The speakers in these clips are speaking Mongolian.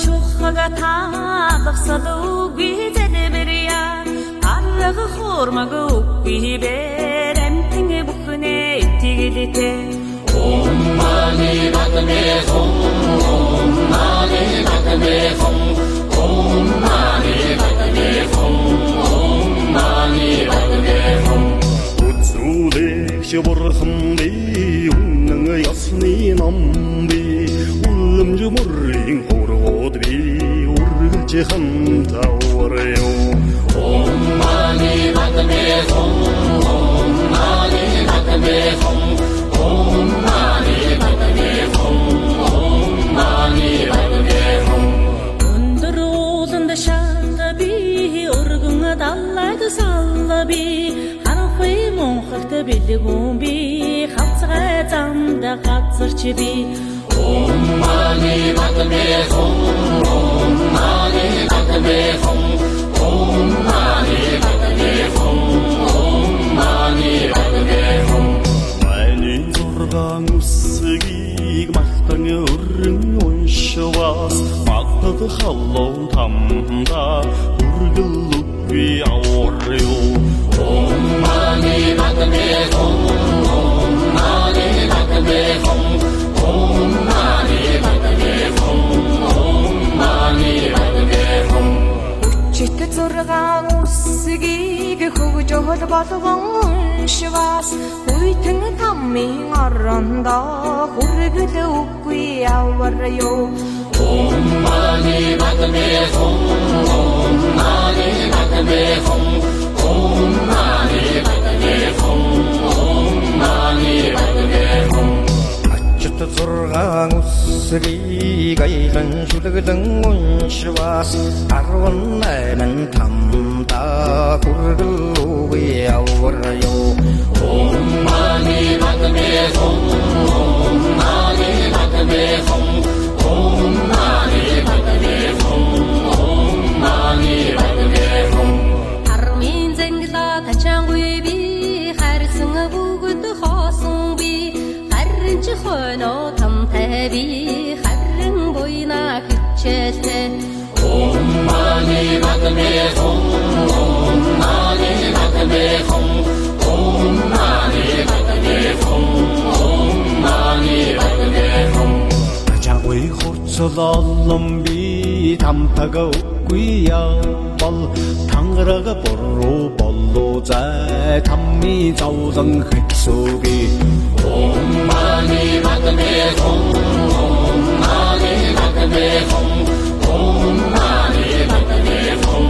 чухага таалгасалуги зэдбэрия арга хормагуги берэмтэнгэ бүхнэ итгэлэтэ Mani Padme Hum, Om Mani Padme Hum, Om Mani Padme Hum, Om Mani Padme Hum. Utsudesh burhambi, unang yasni nambi, ulamju murring horodbi, urgje hamtawaryo. Om Mani Padme Hum, Om Mani Padme Hum, Om Mani Padme Hum, Om Mani Padme Hum. өндөр ууланд шалби өргөн даллайд салби харахуй монхогт бэлгүүн би хавцгай замда газарч би Om Mani Padme Hum, Om Mani Padme Hum, Om Mani Padme Hum, Om Mani Padme Hum. Майнын зургаан үсгийг махтан өрн уншвас махтад халлон тамда үргэл үгүй аварё. Om Mani Padme Hum, Om Mani Padme Hum, Om Mani Padme Hum, Om Mani Padme Hum. чит зургаан үсгийг хөгжөөл болгон уншвас хүйтэн таммын орондоо хүргэл үгүй аварё Om Mani Padme Hum, Om Mani Padme Hum, Om Mani Padme Hum, Om Mani Padme Hum. Ачт зургаан үсгийг айлан шүлэглэн уншвас 18 тамда хүргэл үгүй аварё. Om Mani Padme Hum, Om Mani Padme Hum, Om Mani Padme Hum, Om Mani Padme Hum. армын зэнглэ тачаангүй би харсан бүгд хоосон би харин ч хойно тамтай би харин буйна хичээлтэй Om Mani Padme Hum, Om Mani Padme Hum, Om Mani Padme Hum, Om Mani Padme Hum. Жагвей хурцлолон би тамтага үгүй явбал тангарага боруу боллоо зай тамми завлан хэцүүги. Om Mani Padme Hum, Om Mani Padme Hum, Om Mani Padme Hum,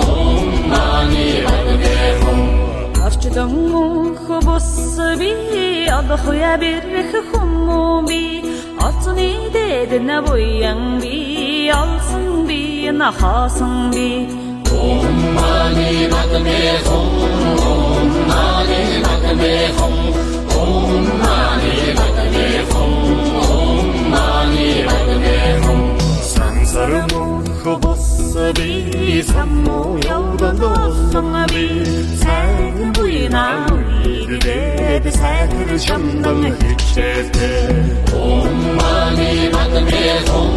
Om Mani Padme Hum. орчдон хобос би алхуя бирх хүмүүби олцны дэд на буян би олсон би на хасан би Om Mani Padme Hum, Om Mani Padme Hum, Om Mani Padme Hum, Om Mani Padme Hum. Сансар хобос би саммо явдан долсон би сайн буйна үедэд сайхэр шамдан хичээлтэй. Om Mani Padme Hum,